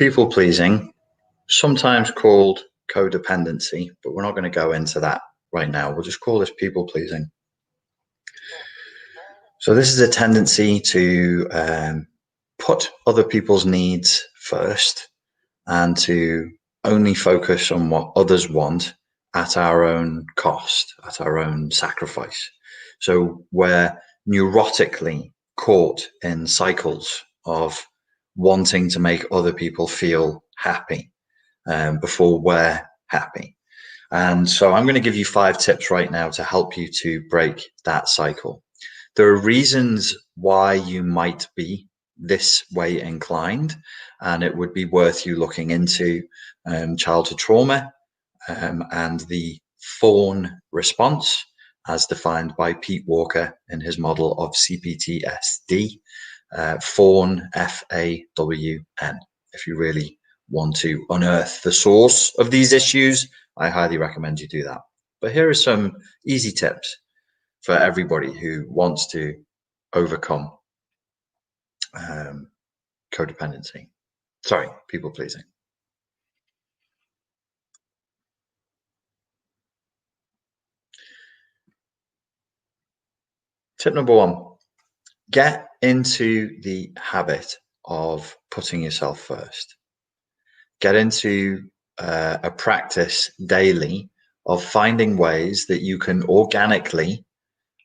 people pleasing, sometimes called codependency, but we're not going to go into that right now. We'll just call this people pleasing. So this is a tendency to put other people's needs first and to only focus on what others want at our own cost, at our own sacrifice. So we're neurotically caught in cycles of wanting to make other people feel happy before we're happy. And so I'm going to give you 5 tips right now to help you to break that cycle. There are reasons why you might be this way inclined, and it would be worth you looking into childhood trauma and the fawn response as defined by Pete Walker in his model of CPTSD, fawn, F-A-W-N. If you really want to unearth the source of these issues, I highly recommend you do that. But here are some easy tips for everybody who wants to overcome codependency. Sorry, people pleasing. Tip number 1, get into the habit of putting yourself first. Get into a practice daily of finding ways that you can organically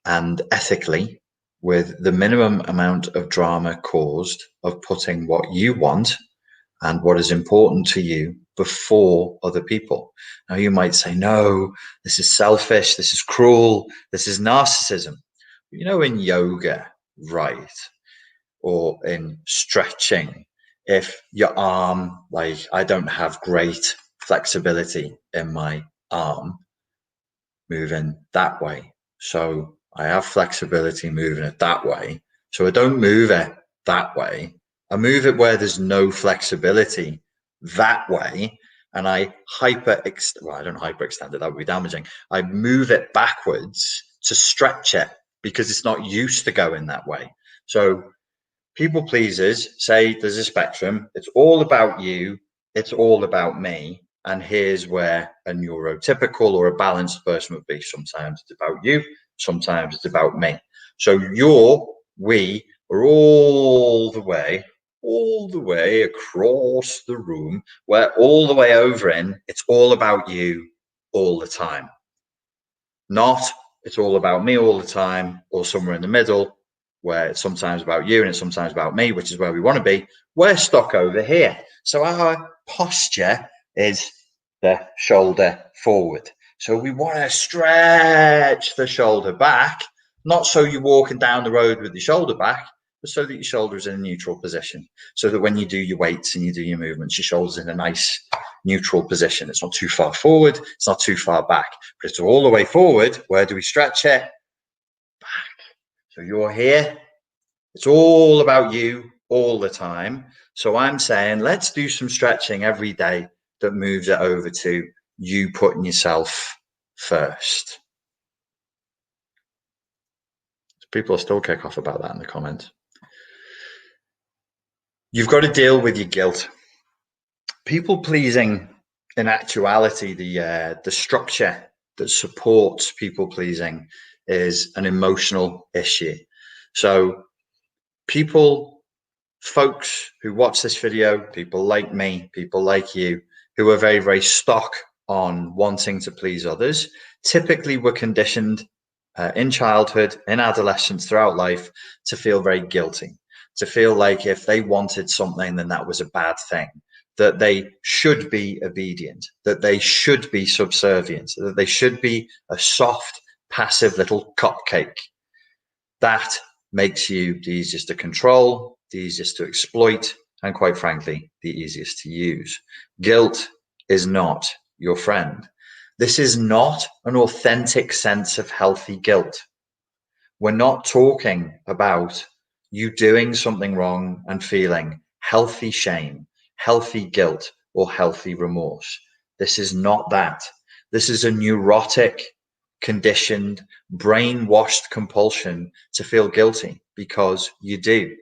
and ethically, with the minimum amount of drama caused, of putting what you want and what is important to you before other people. Now you might say, no, this is selfish, this is cruel, this is narcissism. You know, in yoga, right, or in stretching, if your arm, like I don't have great flexibility in my arm moving that way, so I have flexibility moving it that way, so I don't move it that way. I move it where there's no flexibility that way, and I I don't hyperextend it, that would be damaging. I move it backwards to stretch it because it's not used to going that way. So people pleasers say there's a spectrum. It's all about you. It's all about me. And here's where a neurotypical or a balanced person would be. Sometimes it's about you. Sometimes it's about me. So we are all the way across the room. We're all the way over in. It's all about you all the time. Not it's all about me all the time, or somewhere in the middle where it's sometimes about you and it's sometimes about me, which is where we want to be. We're stuck over here. So our posture is the shoulder forward. So we want to stretch the shoulder back, not so you're walking down the road with your shoulder back, but so that your shoulder is in a neutral position. So that when you do your weights and you do your movements, your shoulder's in a nice neutral position. It's not too far forward, it's not too far back, but it's all the way forward. Where do we stretch it? Back. So you're here. It's all about you all the time. So I'm saying let's do some stretching every day that moves it over to you putting yourself first. People still kick off about that in the comments. You've got to deal with your guilt. People pleasing, in actuality, the structure that supports people pleasing is an emotional issue. So folks who watch this video, people like me, people like you, who are very, very stuck on wanting to please others, typically were conditioned in childhood, in adolescence, throughout life, to feel very guilty, to feel like if they wanted something, then that was a bad thing, that they should be obedient, that they should be subservient, that they should be a soft, passive little cupcake. That makes you the easiest to control, the easiest to exploit, and quite frankly, the easiest to use. Guilt is not your friend. This is not an authentic sense of healthy guilt. We're not talking about you doing something wrong and feeling healthy shame, healthy guilt, or healthy remorse. This is not that. This is a neurotic, conditioned, brainwashed compulsion to feel guilty because you do.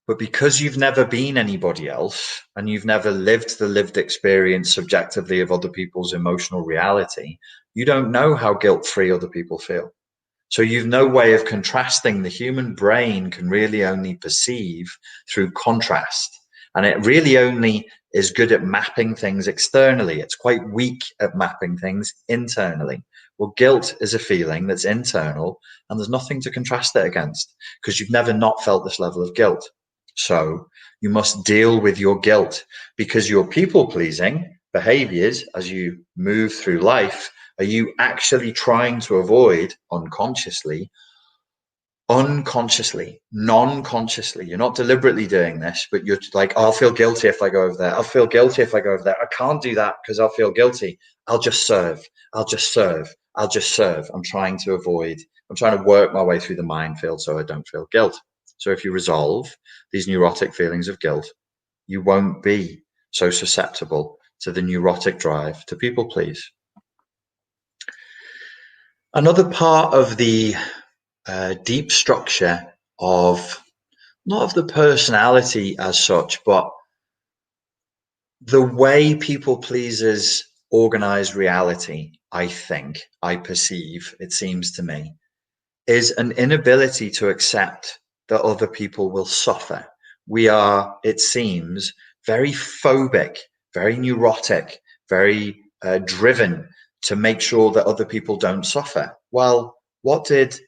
But because you've never been anybody else and you've never lived the lived experience subjectively of other people's emotional reality, you don't know how guilt-free other people feel. So you've no way of contrasting. The human brain can really only perceive through contrast. And it really only is good at mapping things externally. It's quite weak at mapping things internally. Well, guilt is a feeling that's internal and there's nothing to contrast it against because you've never not felt this level of guilt. So you must deal with your guilt because your people-pleasing behaviors as you move through life, are you actually trying to avoid unconsciously, non-consciously? You're not deliberately doing this, but you're like, oh, I'll feel guilty if I go over there. I'll feel guilty if I go over there. I can't do that because I'll feel guilty. I'll just serve. I'll just serve. I'll just serve. I'm trying to work my way through the minefield so I don't feel guilt. So if you resolve these neurotic feelings of guilt, you won't be so susceptible to the neurotic drive to people please. Another part of the deep structure of, not of the personality as such, but the way people pleasers organize reality, I perceive, it seems to me, is an inability to accept that other people will suffer. We are, it seems, very phobic, very neurotic, very driven to make sure that other people don't suffer. Well, what did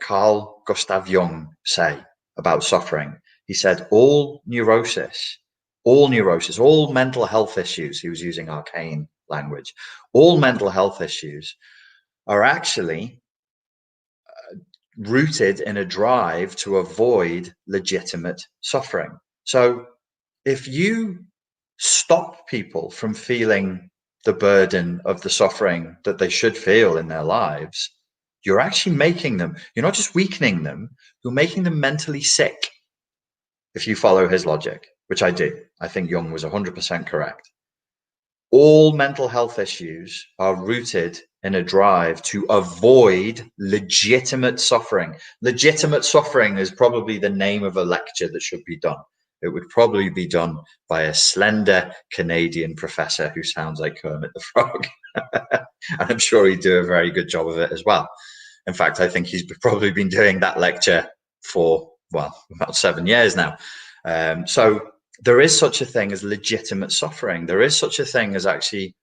Carl Gustav Jung say about suffering? He said all neurosis, all mental health issues, he was using arcane language, all mental health issues are actually rooted in a drive to avoid legitimate suffering. So if you stop people from feeling the burden of the suffering that they should feel in their lives, you're actually making them, you're not just weakening them, you're making them mentally sick. If you follow his logic, which I do, I think Jung was 100% correct. All mental health issues are rooted in a drive to avoid legitimate suffering. Legitimate suffering is probably the name of a lecture that should be done. It would probably be done by a slender Canadian professor who sounds like Kermit the Frog. And I'm sure he'd do a very good job of it as well. In fact, I think he's probably been doing that lecture for, well, about 7 years now. So there is such a thing as legitimate suffering. There is such a thing as actually,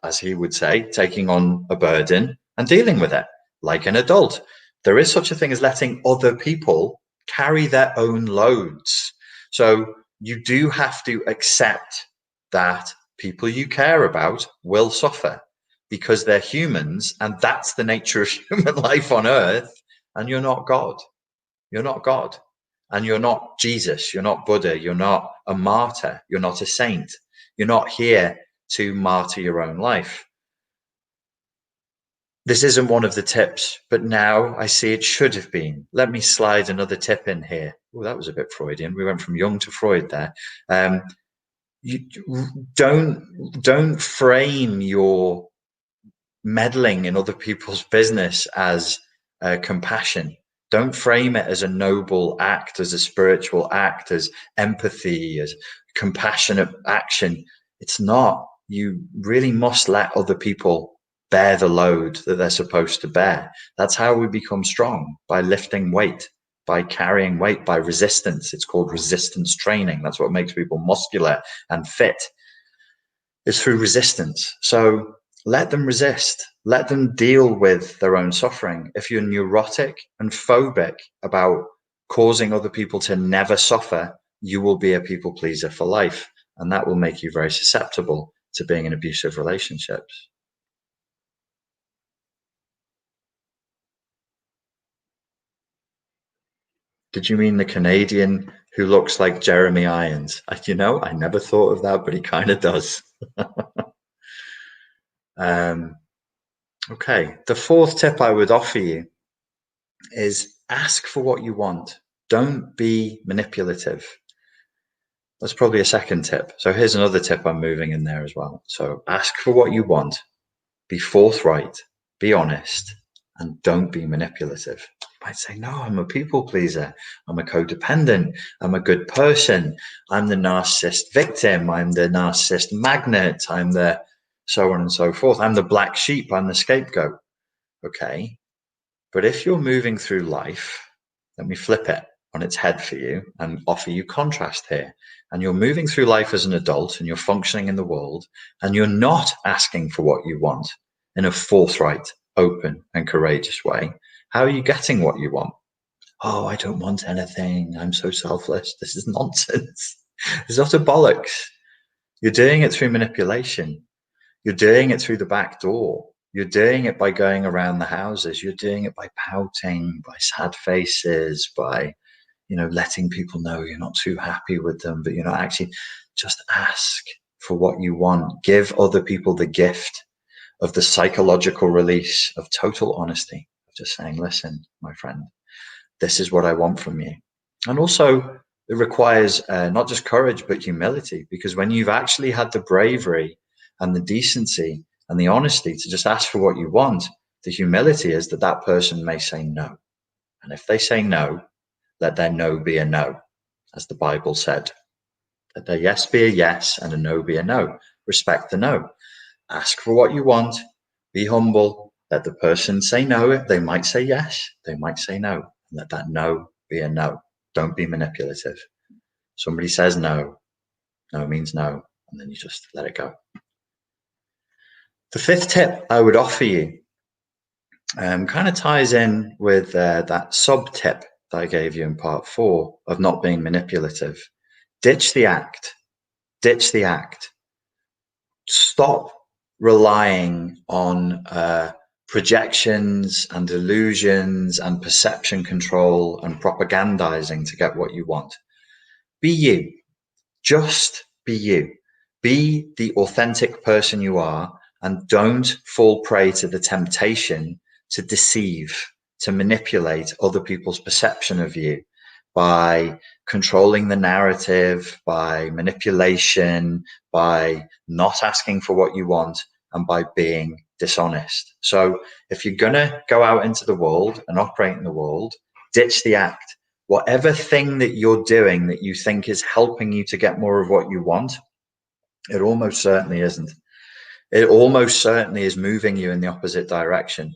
as he would say, taking on a burden and dealing with it like an adult. There is such a thing as letting other people carry their own loads. So you do have to accept that people you care about will suffer because they're humans, and that's the nature of human life on earth. And you're not God. You're not God. And you're not Jesus, you're not Buddha, you're not a martyr, you're not a saint. You're not here to martyr your own life. This isn't one of the tips, but now I see it should have been. Let me slide another tip in here. Oh, that was a bit Freudian. We went from Jung to Freud there. You don't frame your meddling in other people's business as compassion. Don't frame it as a noble act, as a spiritual act, as empathy, as compassionate action. It's not. You really must let other people bear the load that they're supposed to bear. That's how we become strong, by lifting weight, by carrying weight, by resistance. It's called resistance training. That's what makes people muscular and fit, is through resistance. So let them resist. Let them deal with their own suffering. If you're neurotic and phobic about causing other people to never suffer, you will be a people pleaser for life. And that will make you very susceptible to being in abusive relationships. Did you mean the Canadian who looks like Jeremy Irons? I never thought of that, but he kind of does. Okay, the fourth tip I would offer you is ask for what you want. Don't be manipulative. That's probably a second tip. So here's another tip I'm moving in there as well. So ask for what you want, be forthright, be honest, and don't be manipulative. might say, no, I'm a people pleaser. I'm a codependent. I'm a good person. I'm the narcissist victim. I'm the narcissist magnet. I'm the so on and so forth. I'm the black sheep. I'm the scapegoat. Okay. But if you're moving through life, let me flip it on its head for you and offer you contrast here. And you're moving through life as an adult and you're functioning in the world and you're not asking for what you want in a forthright, open, and courageous way. How are you getting what you want? Oh, I don't want anything. I'm so selfless. This is nonsense. It's utter bollocks. You're doing it through manipulation. You're doing it through the back door. You're doing it by going around the houses. You're doing it by pouting, by sad faces, by, letting people know you're not too happy with them, but you're not actually. Just ask for what you want. Give other people the gift of the psychological release of total honesty, of just saying, listen, my friend, this is what I want from you. And also, it requires not just courage, but humility, because when you've actually had the bravery and the decency and the honesty to just ask for what you want, the humility is that that person may say no. And if they say no, let their no be a no, as the Bible said. Let their yes be a yes and a no be a no. Respect the no. Ask for what you want. Be humble. Let the person say no. They might say yes. They might say no. Let that no be a no. Don't be manipulative. Somebody says no. No means no. And then you just let it go. The fifth tip I would offer you kind of ties in with that sub tip that I gave you in part 4 of not being manipulative. Ditch the act. Ditch the act. Stop relying on projections and illusions and perception control and propagandizing to get what you want. Be you. Just be you. Be the authentic person you are, and don't fall prey to the temptation to deceive, to manipulate other people's perception of you by controlling the narrative, by manipulation, by not asking for what you want, and by being dishonest. So if you're going to go out into the world and operate in the world, ditch the act. Whatever thing that you're doing that you think is helping you to get more of what you want, it almost certainly isn't. It almost certainly is moving you in the opposite direction.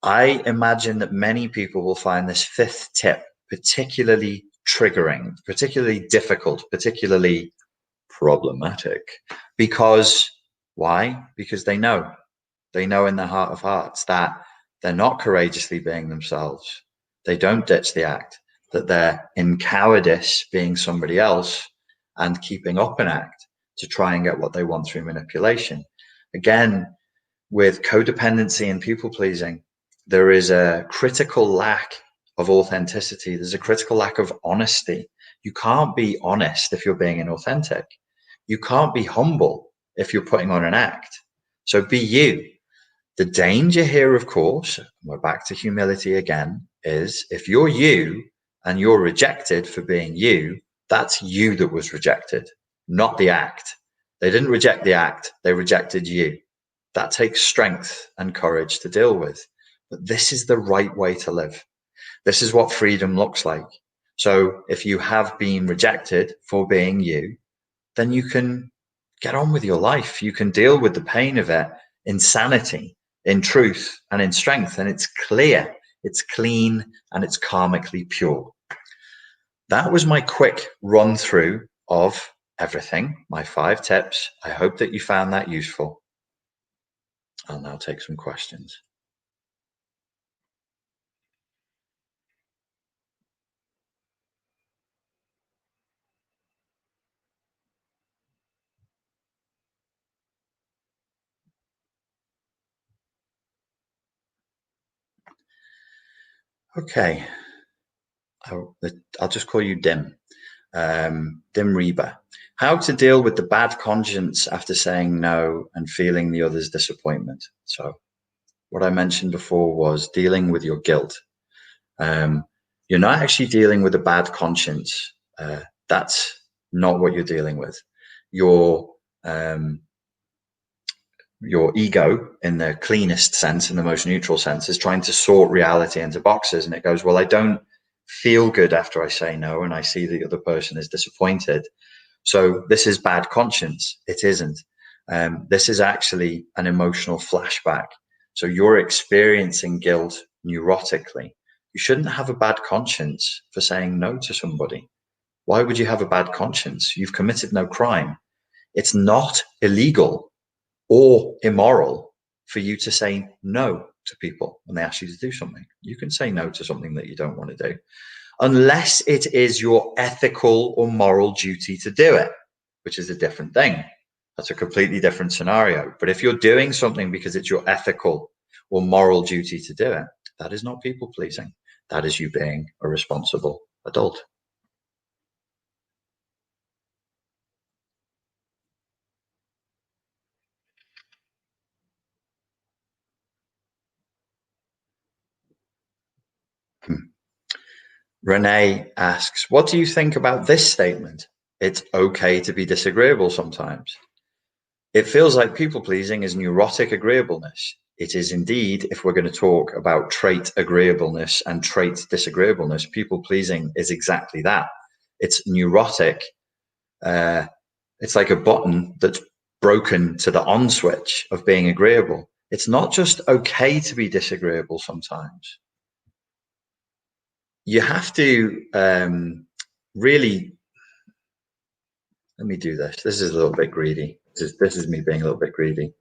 I imagine that many people will find this fifth tip particularly triggering, particularly difficult, particularly problematic. Because why? Because they know in their heart of hearts that they're not courageously being themselves. They don't ditch the act, that they're in cowardice being somebody else and keeping up an act to try and get what they want through manipulation. Again, with codependency and people pleasing, there is a critical lack of authenticity. There's a critical lack of honesty. You can't be honest if you're being inauthentic. You can't be humble if you're putting on an act. So be you. The danger here, of course, we're back to humility again, is if you're you and you're rejected for being you, that's you that was rejected, not the act. They didn't reject the act, they rejected you. That takes strength and courage to deal with. But this is the right way to live. This is what freedom looks like. So if you have been rejected for being you, then you can get on with your life. You can deal with the pain of it in sanity, in truth, and in strength. And it's clear, it's clean, and it's karmically pure. That was my quick run through of everything, my 5 tips. I hope that you found that useful. I'll now take some questions. Okay, I'll just call you Dim. Dim Reba. How to deal with the bad conscience after saying no and feeling the other's disappointment. So what I mentioned before was dealing with your guilt. You're not actually dealing with a bad conscience. That's not what you're dealing with. You're your ego, in the cleanest sense, in the most neutral sense, is trying to sort reality into boxes. And it goes, well, I don't feel good after I say no, and I see the other person is disappointed. So this is bad conscience. It isn't. This is actually an emotional flashback. So you're experiencing guilt neurotically. You shouldn't have a bad conscience for saying no to somebody. Why would you have a bad conscience? You've committed no crime. It's not illegal or immoral for you to say no to people when they ask you to do something. You can say no to something that you don't want to do, unless it is your ethical or moral duty to do it, which is a different thing. That's a completely different scenario. But if you're doing something because it's your ethical or moral duty to do it, that is not people pleasing. That is you being a responsible adult. Renee asks, what do you think about this statement? It's okay to be disagreeable sometimes. It feels like people pleasing is neurotic agreeableness. It is indeed, if we're going to talk about trait agreeableness and trait disagreeableness, people pleasing is exactly that. It's neurotic. It's like a button that's broken to the on switch of being agreeable. It's not just okay to be disagreeable sometimes. You have to really, let me do this. This is a little bit greedy. This is me being a little bit greedy.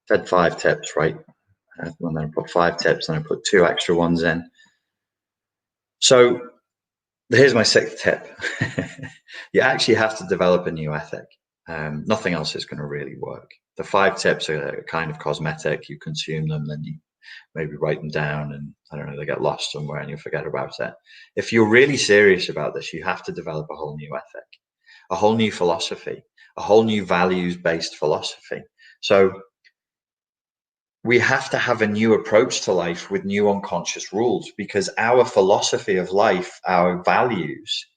Said 5 tips, right? And then I put 5 tips and I put 2 extra ones in. So here's my 6th tip. You actually have to develop a new ethic. Nothing else is going to really work. The 5 tips are kind of cosmetic. You consume them, then you maybe write them down, and I don't know, they get lost somewhere and you forget about it. If you're really serious about this, you have to develop a whole new ethic, a whole new philosophy, a whole new values-based philosophy. So we have to have a new approach to life with new unconscious rules, because our philosophy of life, our values,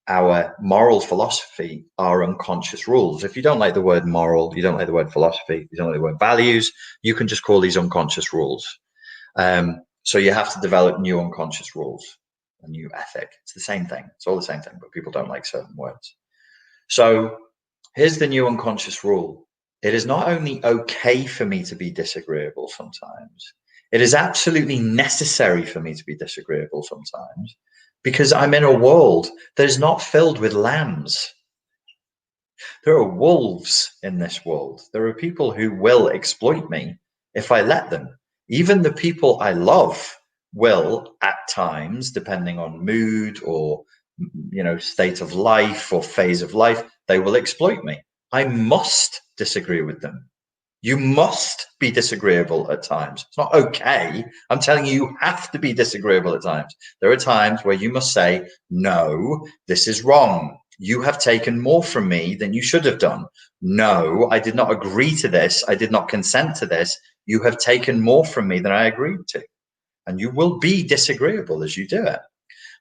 our moral philosophy are unconscious rules. If you don't like the word moral, you don't like the word philosophy, you don't like the word values, you can just call these unconscious rules. So you have to develop new unconscious rules, a new ethic. It's the same thing. It's all the same thing, but people don't like certain words. So here's the new unconscious rule. It is not only okay for me to be disagreeable sometimes, it is absolutely necessary for me to be disagreeable sometimes, because I'm in a world that is not filled with lambs. There are wolves in this world. There are people who will exploit me if I let them. Even the people I love will, at times, depending on mood or state of life or phase of life, they will exploit me. I must disagree with them. You must be disagreeable at times. It's not okay. I'm telling you, you have to be disagreeable at times. There are times where you must say, no, this is wrong. You have taken more from me than you should have done. No, I did not agree to this. I did not consent to this. You have taken more from me than I agreed to. And you will be disagreeable as you do it.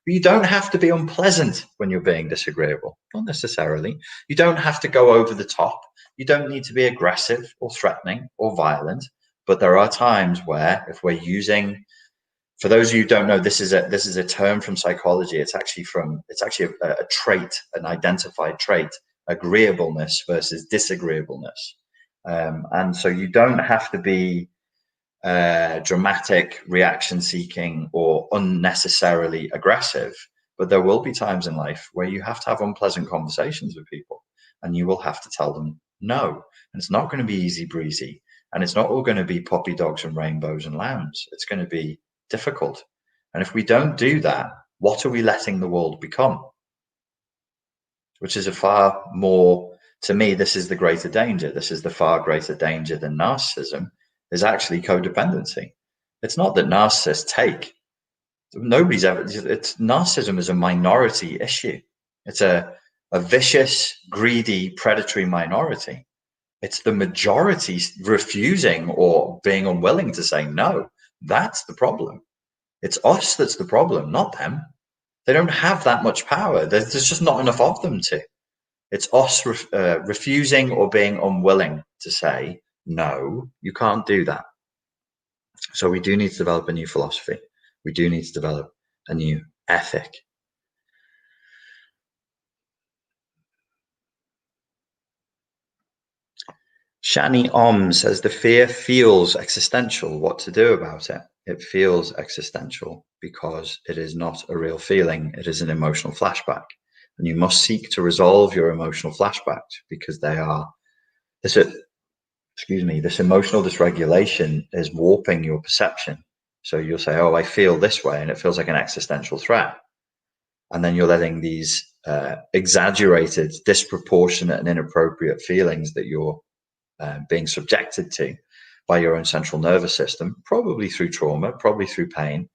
But you don't have to be unpleasant when you're being disagreeable. Not necessarily. You don't have to go over the top. You don't need to be aggressive or threatening or violent. But there are times where, if we're using, for those of you who don't know, this is a term from psychology. It's actually a trait, an identified trait, agreeableness versus disagreeableness. And so you don't have to be dramatic, reaction seeking, or unnecessarily aggressive. But there will be times in life where you have to have unpleasant conversations with people, and you will have to tell them no. And it's not going to be easy breezy, and it's not all going to be puppy dogs and rainbows and lambs. It's going to be difficult. And if we don't do that, what are we letting the world become? Which is a far more, to me, this is the greater danger. This is the far greater danger than narcissism, is actually codependency. It's not that narcissists take. Narcissism is a minority issue. It's a vicious, greedy, predatory minority. It's the majority refusing or being unwilling to say no. That's the problem. It's us that's the problem, not them. They don't have that much power. There's just not enough of them to. It's us refusing or being unwilling to say, no, you can't do that. So we do need to develop a new philosophy. We do need to develop a new ethic. Shani OM says the fear feels existential. What to do about it? It feels existential because it is not a real feeling. It is an emotional flashback. And you must seek to resolve your emotional flashbacks because they are, this emotional dysregulation is warping your perception. So you'll say, oh, I feel this way, and it feels like an existential threat. And then you're letting these exaggerated, disproportionate, and inappropriate feelings that you're being subjected to by your own central nervous system, probably through trauma, probably through pain,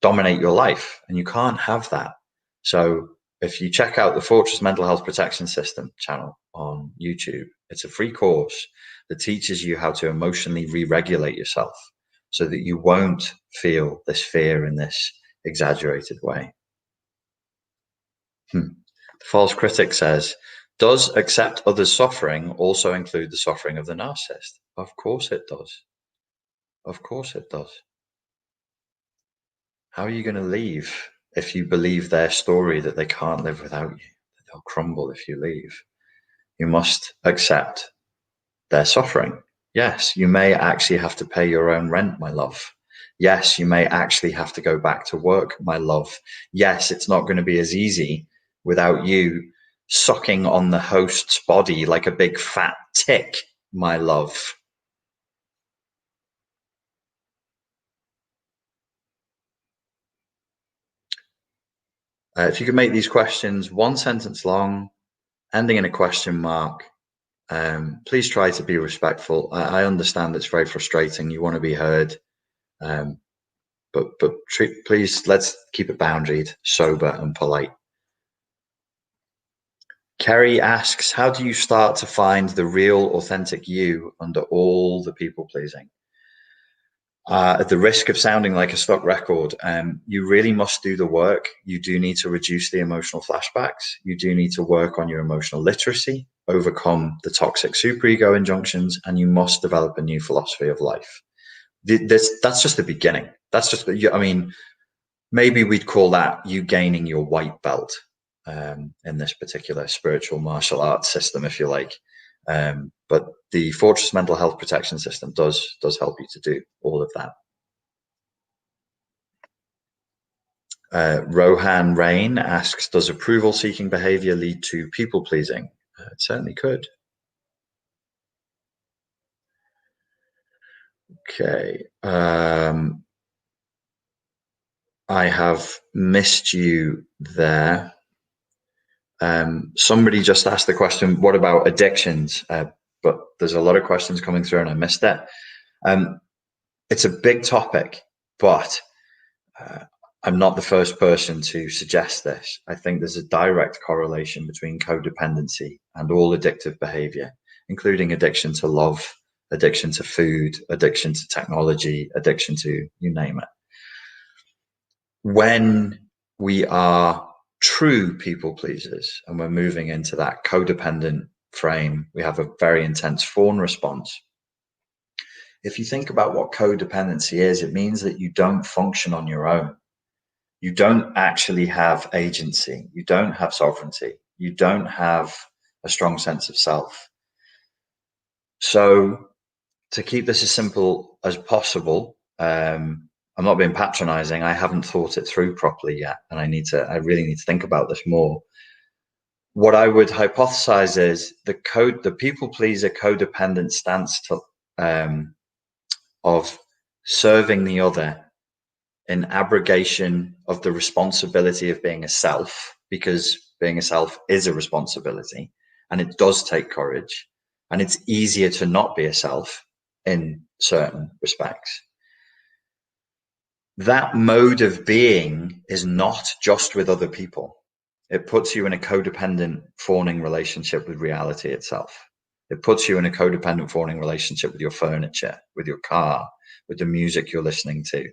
dominate your life. And you can't have that. So if you check out the Fortress Mental Health Protection System channel on YouTube, it's a free course that teaches you how to emotionally re-regulate yourself so that you won't feel this fear in this exaggerated way. The false critic says, does accept others' suffering also include the suffering of the narcissist? Of course it does. Of course it does. How are you going to leave if you believe their story that they can't live without you, that they'll crumble if you leave? You must accept their suffering. Yes, you may actually have to pay your own rent, my love. Yes, you may actually have to go back to work, my love. Yes, it's not going to be as easy without you sucking on the host's body like a big fat tick, my love. If you could make these questions one sentence long, ending in a question mark, please try to be respectful. I understand it's very frustrating. You want to be heard. But please, let's keep it boundaried, sober, and polite. Kerry asks, how do you start to find the real, authentic you under all the people pleasing? At the risk of sounding like a stock record, you really must do the work. You do need to reduce the emotional flashbacks. You do need to work on your emotional literacy, overcome the toxic superego injunctions, and you must develop a new philosophy of life. That's just the beginning. That's just, I mean, maybe we'd call that you gaining your white belt in this particular spiritual martial arts system, if you like. But the Fortress Mental Health Protection System does help you to do all of that. Rohan Rain asks, does approval-seeking behavior lead to people-pleasing? It certainly could. Okay. I have missed you there. Somebody just asked the question, what about addictions? But there's a lot of questions coming through and I missed it. It's a big topic, but I'm not the first person to suggest this. I think there's a direct correlation between codependency and all addictive behavior, including addiction to love, addiction to food, addiction to technology, addiction to you name it. When we are true people pleasers and we're moving into that codependent frame, we have a very intense fawn response. If you think about what codependency is, it means that you don't function on your own. You don't actually have agency. You don't have sovereignty. You don't have a strong sense of self. So to keep this as simple as possible, I'm not being patronizing. I haven't thought it through properly yet. And I really need to think about this more. What I would hypothesize is the people pleaser codependent stance of serving the other in abrogation of the responsibility of being a self, because being a self is a responsibility and it does take courage, and it's easier to not be a self in certain respects. That mode of being is not just with other people. It puts you in a codependent fawning relationship with reality itself. It puts you in a codependent fawning relationship with your furniture, with your car, with the music you're listening to,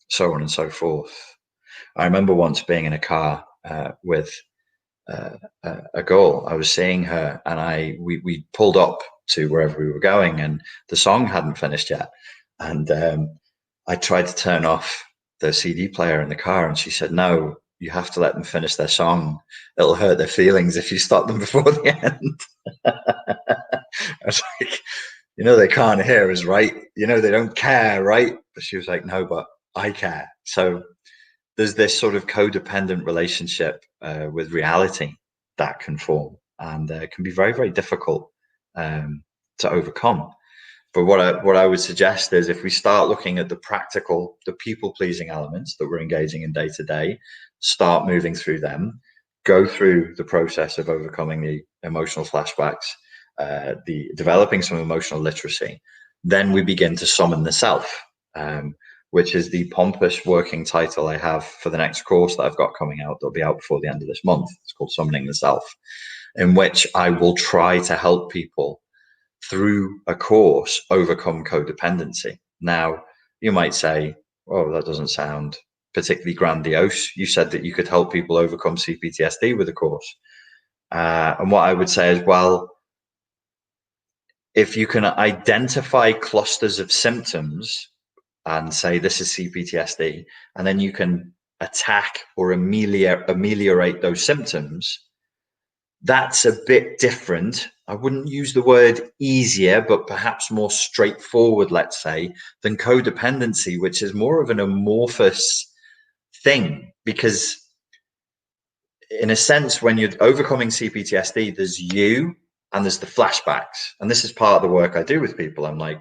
so on and so forth. I remember once being in a car with a girl. I was seeing her, and we pulled up to wherever we were going, and the song hadn't finished yet. And I tried to turn off the CD player in the car, and she said, "No, you have to let them finish their song. It'll hurt their feelings if you stop them before the end." I was like, they can't hear us, right? They don't care, right? But she was like, "No, but I care." So there's this sort of codependent relationship with reality that can form, and can be very, very difficult to overcome. But what I would suggest is, if we start looking at the practical, the people-pleasing elements that we're engaging in day to day, start moving through them, go through the process of overcoming the emotional flashbacks, the developing some emotional literacy, then we begin to summon the self, which is the pompous working title I have for the next course that I've got coming out. That'll be out before the end of this month. It's called Summoning the Self, in which I will try to help people through a course overcome codependency. Now, you might say, "Oh, that doesn't sound particularly grandiose. You said that you could help people overcome CPTSD with a course." And what I would say is, well, if you can identify clusters of symptoms and say this is CPTSD, and then you can attack or ameliorate those symptoms, that's a bit different. I wouldn't use the word easier, but perhaps more straightforward, let's say, than codependency, which is more of an amorphous thing. Because in a sense, when you're overcoming CPTSD, there's you and there's the flashbacks. And this is part of the work I do with people. I'm like,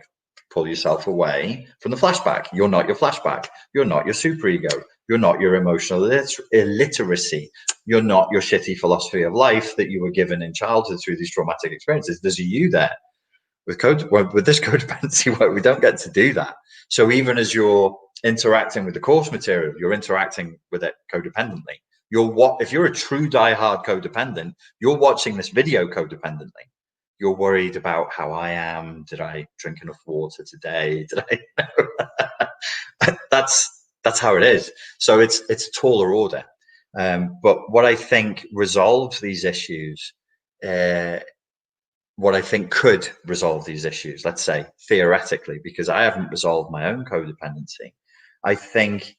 pull yourself away from the flashback. You're not your flashback. You're not your superego. You're not your emotional illiteracy. You're not your shitty philosophy of life that you were given in childhood through these traumatic experiences. There's a you there. With this codependency work, we don't get to do that. So even as you're interacting with the course material, you're interacting with it codependently. If you're a true diehard codependent, you're watching this video codependently. You're worried about how I am. Did I drink enough water today? That's how it is. So it's a taller order. But what I think resolves these issues, what I think could resolve these issues, let's say theoretically, because I haven't resolved my own codependency, I think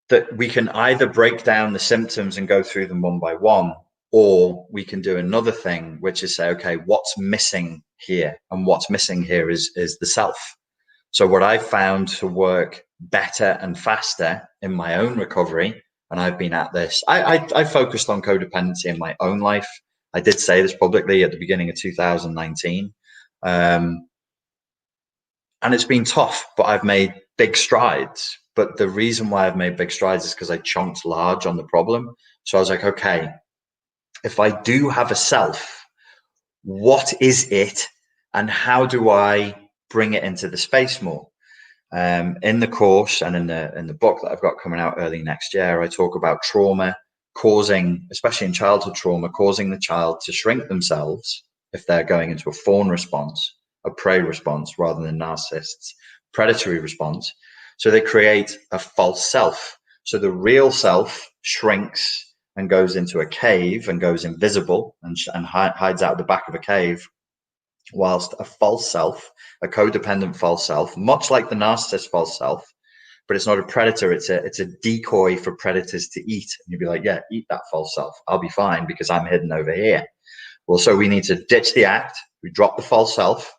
that we can either break down the symptoms and go through them one by one, or we can do another thing, which is say, okay, what's missing here? And what's missing here is the self. So what I've found to work better and faster in my own recovery, and I've been at this, I focused on codependency in my own life. I did say this publicly at the beginning of 2019. And it's been tough, but I've made big strides. But the reason why I've made big strides is because I chunked large on the problem. So I was like, okay, if I do have a self, what is it? And how do I bring it into the space more? In the course and in the book that I've got coming out early next year, I talk about trauma causing, especially in childhood trauma, causing the child to shrink themselves if they're going into a fawn response, a prey response, rather than narcissist's predatory response. So they create a false self. So the real self shrinks and goes into a cave and goes invisible and hides out the back of a cave, whilst a false self, a codependent false self, much like the narcissist false self, but it's not a predator, it's a decoy for predators to eat. And you'd be like, yeah, eat that false self. I'll be fine because I'm hidden over here. Well, so we need to ditch the act, we drop the false self,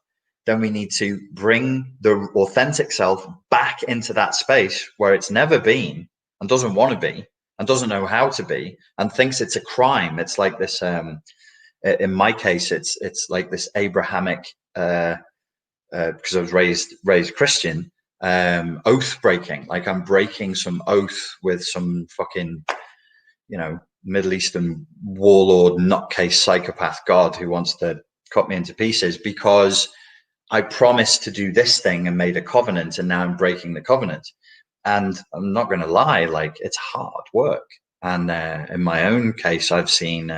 then we need to bring the authentic self back into that space where it's never been and doesn't want to be and doesn't know how to be and thinks it's a crime. It's like this, in my case, it's like this Abrahamic, because I was raised Christian, oath breaking. Like I'm breaking some oath with some fucking, Middle Eastern warlord, nutcase, psychopath god who wants to cut me into pieces because I promised to do this thing and made a covenant, and now I'm breaking the covenant. And I'm not going to lie, like it's hard work. And in my own case, I've seen,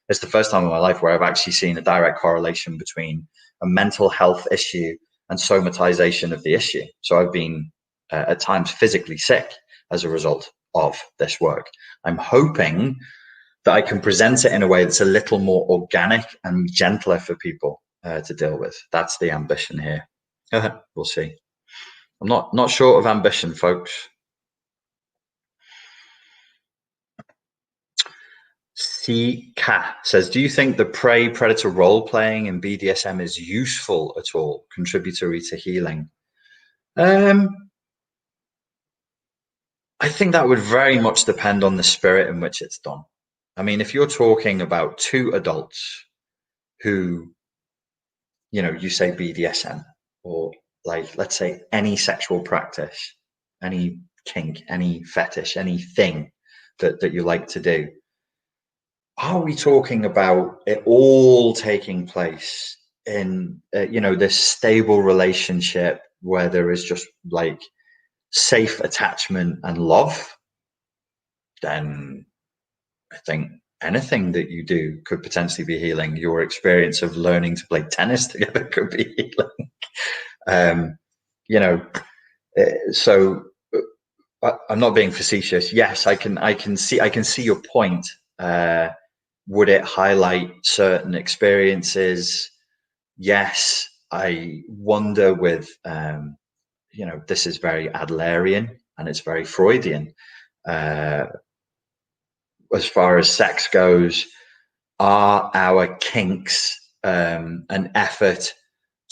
it's the first time in my life where I've actually seen a direct correlation between a mental health issue and somatization of the issue. So I've been at times physically sick as a result of this work. I'm hoping that I can present it in a way that's a little more organic and gentler for people to deal with. That's the ambition here. We'll see. I'm not short of ambition, folks. CK says, do you think the prey-predator role-playing in BDSM is useful at all, contributory to healing? I think that would very much depend on the spirit in which it's done. I mean, if you're talking about two adults who, you say BDSM, or like, let's say any sexual practice, any kink, any fetish, anything that you like to do, are we talking about it all taking place in, this stable relationship where there is just like safe attachment and love? Then I think anything that you do could potentially be healing. Your experience of learning to play tennis together could be healing. So I'm not being facetious. Yes, I can see your point. Would it highlight certain experiences? Yes. I wonder with, this is very Adlerian and it's very Freudian. As far as sex goes, are our kinks an effort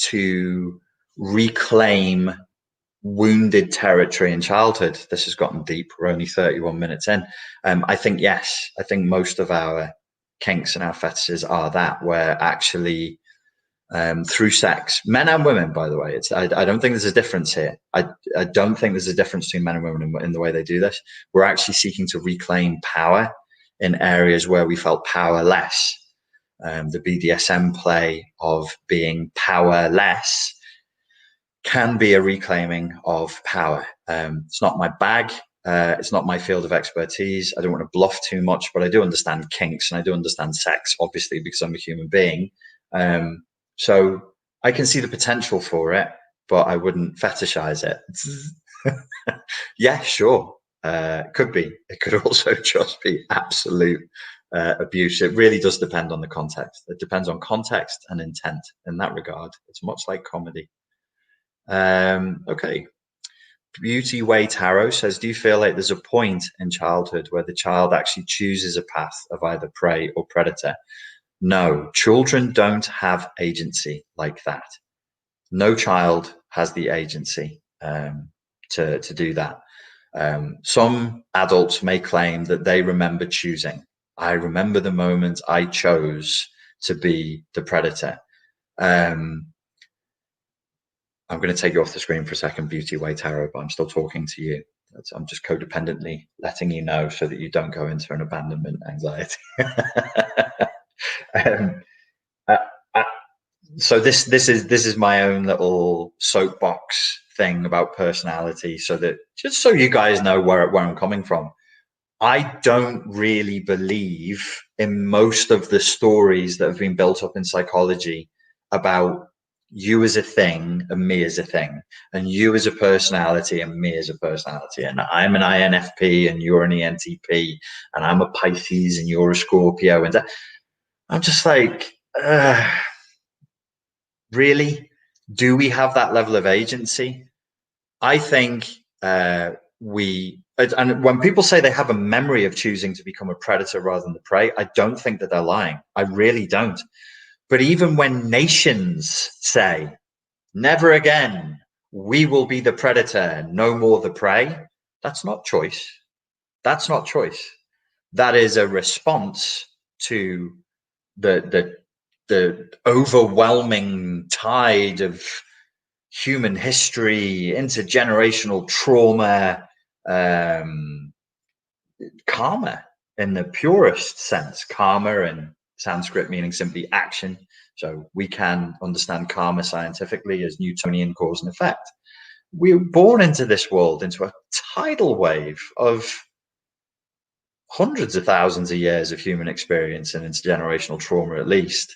to reclaim wounded territory in childhood? This has gotten deep. We're only 31 minutes in. I think yes. I think most of our kinks and our fetishes are that, where actually through sex, men and women, by the way, I don't think there's a difference here. I don't think there's a difference between men and women in the way they do this. We're actually seeking to reclaim power in areas where we felt powerless. The BDSM play of being powerless can be a reclaiming of power. It's not my bag. It's not my field of expertise. I don't want to bluff too much, but I do understand kinks and I do understand sex, obviously, because I'm a human being. So I can see the potential for it, but I wouldn't fetishize it. Yeah, sure. Could be. It could also just be absolute abuse. It really does depend on the context. It depends on context and intent in that regard. It's much like comedy. Okay. Beauty Way Tarot says, do you feel like there's a point in childhood where the child actually chooses a path of either prey or predator? No, children don't have agency like that. No child has the agency to do that. Some adults may claim that they remember choosing. I remember the moment I chose to be the predator. I'm going to take you off the screen for a second, Beauty Way Tarot, but I'm still talking to you. I'm just codependently letting you know so that you don't go into an abandonment anxiety. So this is my own little soapbox thing about personality, so that just so you guys know where I'm coming from. I don't really believe in most of the stories that have been built up in psychology about you as a thing and me as a thing, and you as a personality and me as a personality, and I'm an INFP and you're an ENTP, and I'm a Pisces and you're a Scorpio, and I'm just like, really? Do we have that level of agency? I think and when people say they have a memory of choosing to become a predator rather than the prey, I don't think that they're lying. I really don't. But even when nations say, never again, we will be the predator, no more the prey, that's not choice. That's not choice. That is a response to the overwhelming tide of human history, intergenerational trauma, karma in the purest sense. Karma in Sanskrit meaning simply action. So we can understand karma scientifically as Newtonian cause and effect. We were born into this world, into a tidal wave of hundreds of thousands of years of human experience and intergenerational trauma at least.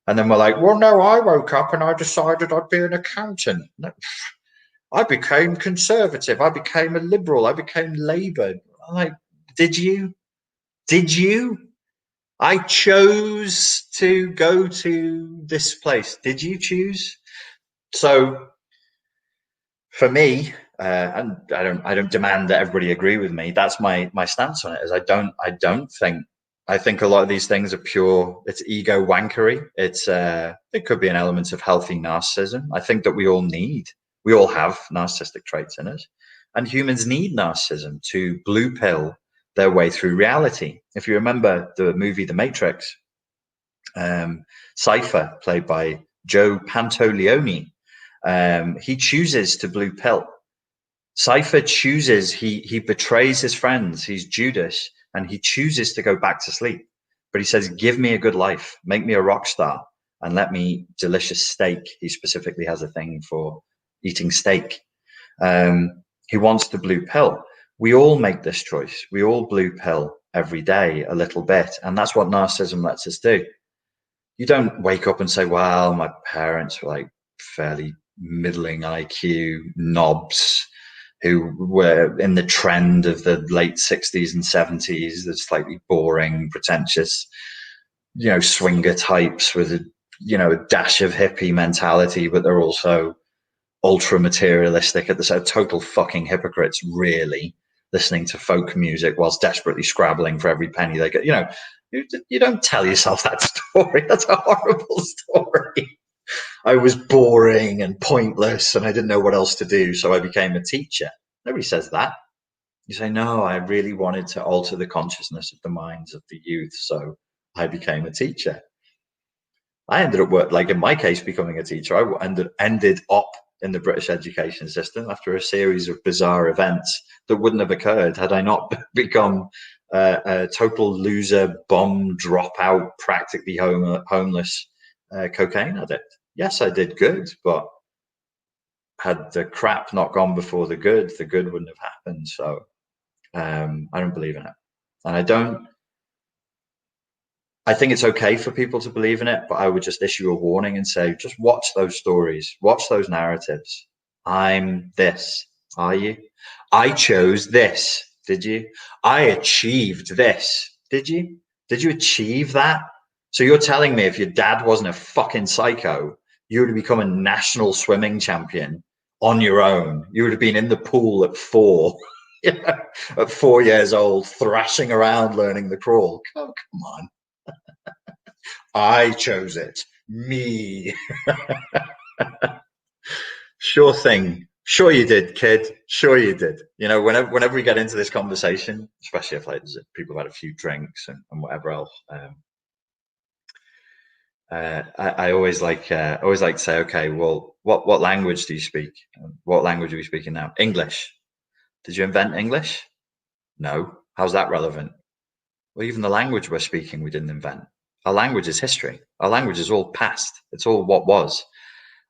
And then we're like, well, no, I woke up and I decided I'd be an accountant. No, I became conservative. I became a liberal. I became Labour. I'm like, did you? Did you? I chose to go to this place. Did you choose? So for me, and I don't demand that everybody agree with me. That's my stance on it. Is I don't think. I think a lot of these things are pure. It's ego wankery. It could be an element of healthy narcissism. I think that we all have narcissistic traits in us, and humans need narcissism to blue pill their way through reality. If you remember the movie The Matrix, Cypher, played by Joe Pantoliano, he chooses to blue pill. Cypher chooses, he betrays his friends. He's Judas, and he chooses to go back to sleep. But he says, give me a good life, make me a rock star, and let me delicious steak. He specifically has a thing for eating steak. He wants the blue pill. We all make this choice. We all blue pill every day a little bit. And that's what narcissism lets us do. You don't wake up and say, well, my parents were like fairly middling IQ knobs who were in the trend of the late 60s and 70s, the slightly boring, pretentious, swinger types with a dash of hippie mentality, but they're also ultra materialistic at the same, total fucking hypocrites, really, listening to folk music whilst desperately scrabbling for every penny they get. You don't tell yourself that story. That's a horrible story. I was boring and pointless and I didn't know what else to do, so I became a teacher. Nobody says that. You say, no, I really wanted to alter the consciousness of the minds of the youth, so I became a teacher. I ended up, like in my case, becoming a teacher. I ended up in the British education system after a series of bizarre events that wouldn't have occurred had I not become a total loser, bum, dropout, practically homeless cocaine addict. Yes, I did good, but had the crap not gone before the good wouldn't have happened. So I don't believe in it. And I think it's okay for people to believe in it, but I would just issue a warning and say, just watch those stories, watch those narratives. I'm this. Are you? I chose this. Did you? I achieved this. Did you? Did you achieve that? So you're telling me if your dad wasn't a fucking psycho, you would have become a national swimming champion on your own. You would have been in the pool at 4, at 4 years old, thrashing around learning the crawl. Oh, come on. I chose it. Me. Sure thing. Sure you did, kid. Sure you did. Whenever we get into this conversation, especially if people have had a few drinks and whatever else, I always like to say, okay, well, what language do you speak? What language are we speaking now? English. Did you invent English? No. How's that relevant? Well, even the language we're speaking, we didn't invent. Our language is history. Our language is all past. It's all what was.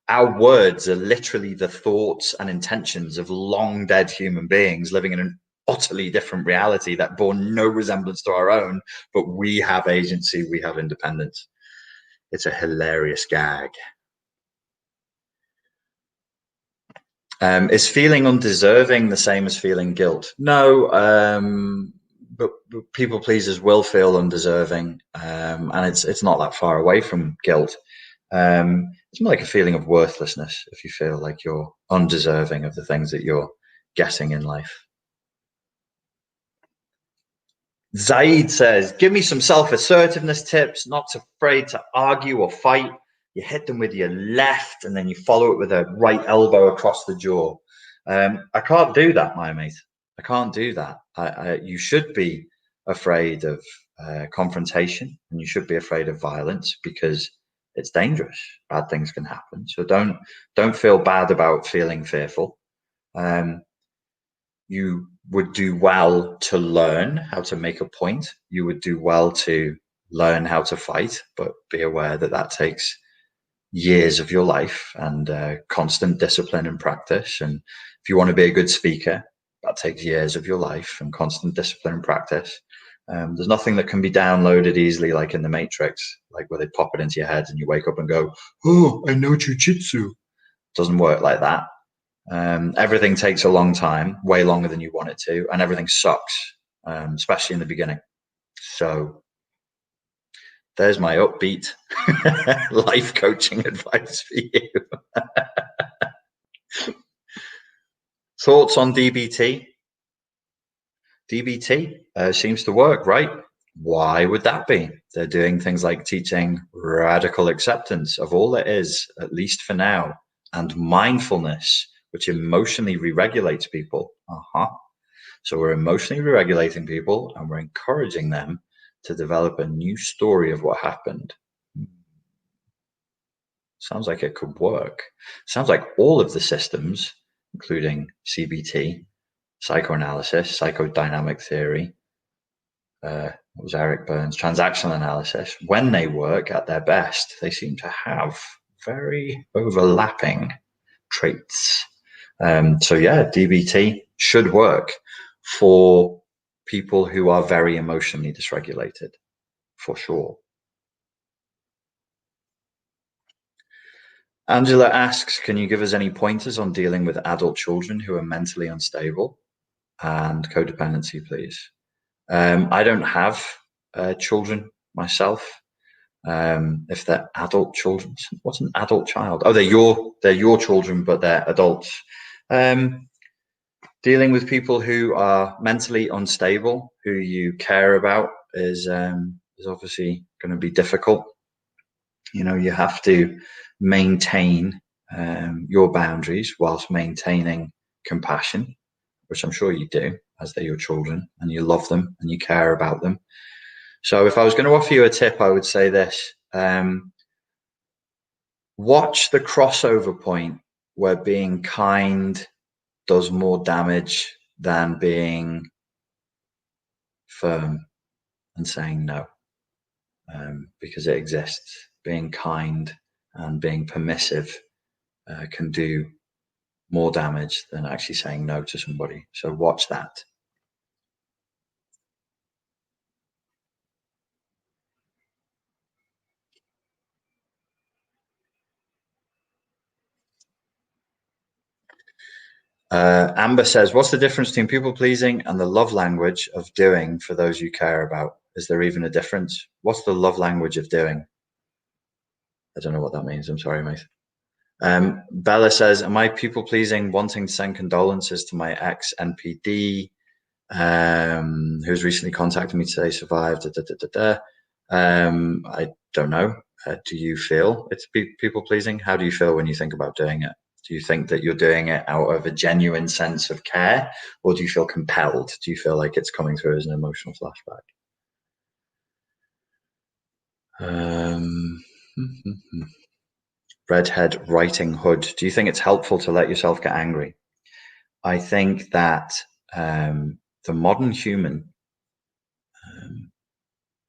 Our words are literally the thoughts and intentions of long dead human beings living in an utterly different reality that bore no resemblance to our own, but we have agency, we have independence. It's a hilarious gag. Is feeling undeserving the same as feeling guilt? No, but people pleasers will feel undeserving, and it's not that far away from guilt. It's more like a feeling of worthlessness if you feel like you're undeserving of the things that you're getting in life. Zaid says, give me some self-assertiveness tips, not afraid to argue or fight. You hit them with your left and then you follow it with a right elbow across the jaw. I can't do that, my mate. I can't do that. You should be afraid of confrontation and you should be afraid of violence because it's dangerous. Bad things can happen. So don't feel bad about feeling fearful. You would do well to learn how to make a point. You would do well to learn how to fight, but be aware that that takes years of your life and constant discipline and practice. And if you want to be a good speaker, that takes years of your life and constant discipline and practice. There's nothing that can be downloaded easily like in the Matrix, like where they pop it into your head and you wake up and go, oh, I know jujitsu. Doesn't work like that. Everything takes a long time, way longer than you want it to, and everything sucks, especially in the beginning. So there's my upbeat life coaching advice for you. Thoughts on DBT? DBT seems to work, right? Why would that be? They're doing things like teaching radical acceptance of all it is, at least for now, and mindfulness, which emotionally re-regulates people. So we're emotionally re-regulating people, and we're encouraging them to develop a new story of what happened. Sounds like it could work. Sounds like all of the systems, including CBT, psychoanalysis, psychodynamic theory, what was Eric Burns, transactional analysis, when they work at their best, they seem to have very overlapping traits. So yeah, DBT should work for people who are very emotionally dysregulated, for sure. Angela asks, can you give us any pointers on dealing with adult children who are mentally unstable? And codependency, please. I don't have children myself. If they're adult children, what's an adult child? Oh, they're your children, but they're adults. Dealing with people who are mentally unstable, who you care about, is obviously going to be difficult. You know, you have to maintain your boundaries whilst maintaining compassion, which I'm sure you do, as they're your children, and you love them and you care about them. So if I was going to offer you a tip, I would say this. Watch the crossover point where being kind does more damage than being firm and saying no, because it exists. Being kind and being permissive can do more damage than actually saying no to somebody. So watch that. Amber says, what's the difference between people pleasing and the love language of doing for those you care about? Is there even a difference? What's the love language of doing? I don't know what that means. I'm sorry, mate. Bella says, am I people pleasing, wanting to send condolences to my ex NPD, who's recently contacted me today, survived, I don't know. Do you feel it's people pleasing? How do you feel when you think about doing it? Do you think that you're doing it out of a genuine sense of care, or do you feel compelled? Do you feel like it's coming through as an emotional flashback? Redheaded Writing Hood. Do you think it's helpful to let yourself get angry? I think that the modern human,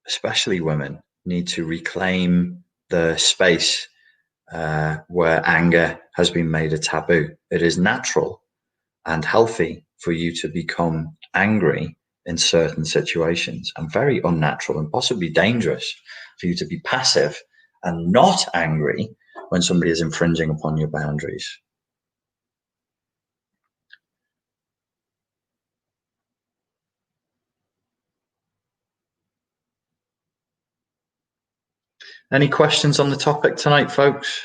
especially women, need to reclaim the space where anger has been made a taboo. It is natural and healthy for you to become angry in certain situations, and very unnatural and possibly dangerous for you to be passive and not angry when somebody is infringing upon your boundaries. Any questions on the topic tonight, folks?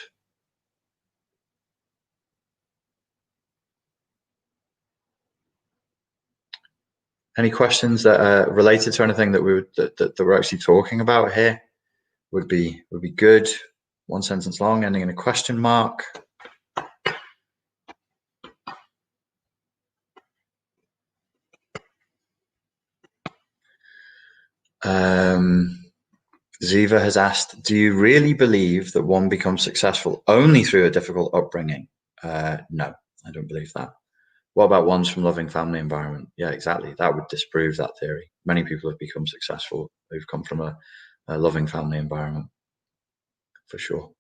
Any questions that are related to anything that we're actually talking about here? Would be good. One sentence long, ending in a question mark. Ziva has asked, do you really believe that one becomes successful only through a difficult upbringing? No, I don't believe that. What about ones from loving family environment? Yeah, exactly. That would disprove that theory. Many people have become successful who've come from a loving family environment, for sure.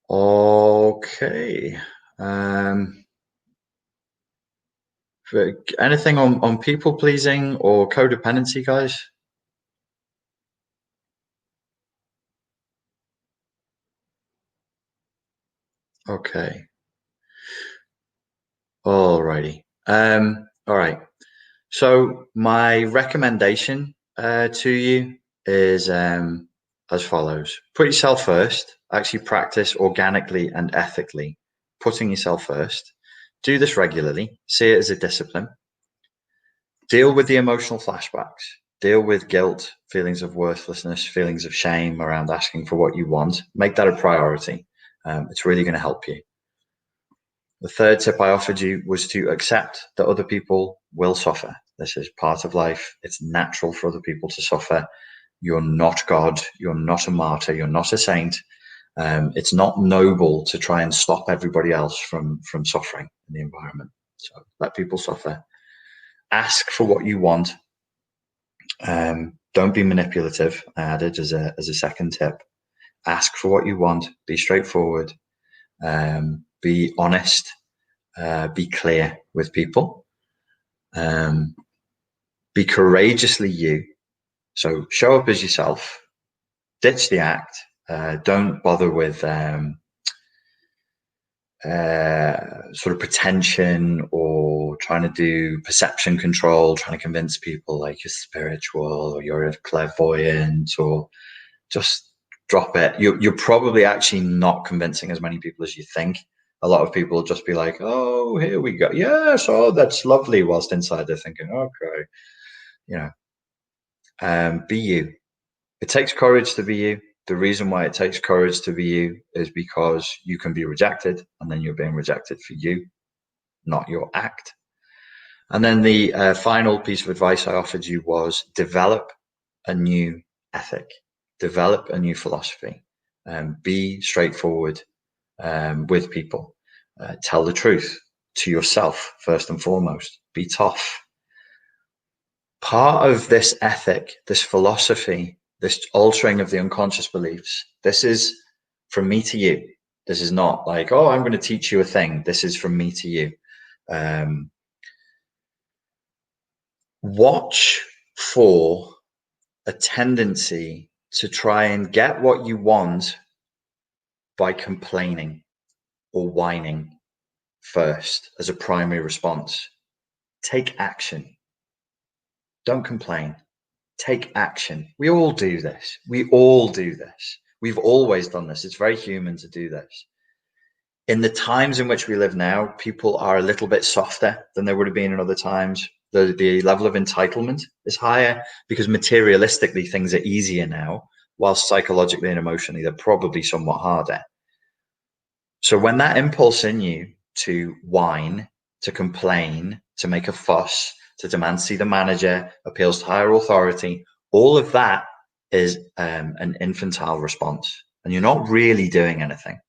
Okay. Anything on people pleasing or codependency, guys? Okay. Alrighty. All right. So my recommendation to you is as follows. Put yourself first. Actually practice organically and ethically putting yourself first. Do this regularly. See it as a discipline. Deal with the emotional flashbacks. Deal with guilt, feelings of worthlessness, feelings of shame around asking for what you want. Make that a priority. It's really going to help you. The third tip I offered you was to accept that other people will suffer. This is part of life. It's natural for other people to suffer. You're not God. You're not a martyr. You're not a saint. It's not noble to try and stop everybody else from suffering in the environment. So let people suffer. Ask for what you want. Don't be manipulative. I added as a second tip. Ask for what you want. Be straightforward. Be honest. Be clear with people. Be courageously you. So show up as yourself. Ditch the act. Don't bother with sort of pretension or trying to do perception control, trying to convince people like you're spiritual or you're a clairvoyant, or just drop it. You're probably actually not convincing as many people as you think. A lot of people will just be like, oh, here we go. Yes, oh, that's lovely. Whilst inside they're thinking, okay, be you. It takes courage to be you. The reason why it takes courage to be you is because you can be rejected, and then you're being rejected for you, not your act. And then the final piece of advice I offered you was develop a new ethic, develop a new philosophy, be straightforward with people, tell the truth to yourself first and foremost, be tough. Part of this ethic, this philosophy, this altering of the unconscious beliefs, this is from me to you. This is not like, oh, I'm going to teach you a thing. This is from me to you. Watch for a tendency to try and get what you want by complaining or whining first as a primary response. Take action. Don't complain. Take action. We all do this. We all do this. We've always done this. It's very human to do this. In the times in which we live now, people are a little bit softer than they would have been in other times. The level of entitlement is higher because materialistically things are easier now, whilst psychologically and emotionally they're probably somewhat harder. So when that impulse in you to whine, to complain, to make a fuss, to demand to see the manager, appeals to higher authority, all of that is an infantile response, and you're not really doing anything.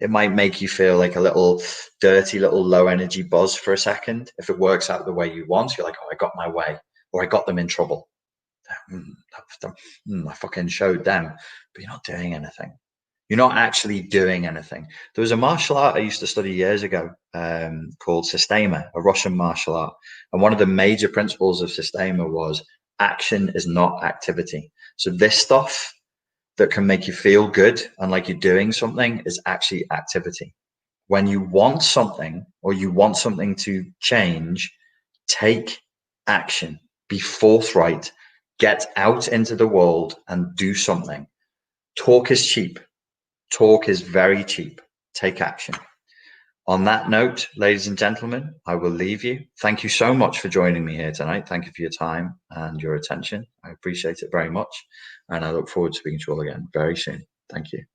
It might make you feel like a little dirty, little low energy buzz for a second. If it works out the way you want, you're like, oh, I got my way, or I got them in trouble. I fucking showed them, but you're not doing anything. You're not actually doing anything. There was a martial art I used to study years ago called Systema, a Russian martial art. And one of the major principles of Systema was action is not activity. So this stuff that can make you feel good and like you're doing something is actually activity. When you want something or you want something to change, take action, be forthright, get out into the world and do something. Talk is cheap. Talk is very cheap. Take action. On that note, ladies and gentlemen, I will leave you. Thank you so much for joining me here tonight. Thank you for your time and your attention. I appreciate it very much. And I look forward to speaking to you all again very soon. Thank you.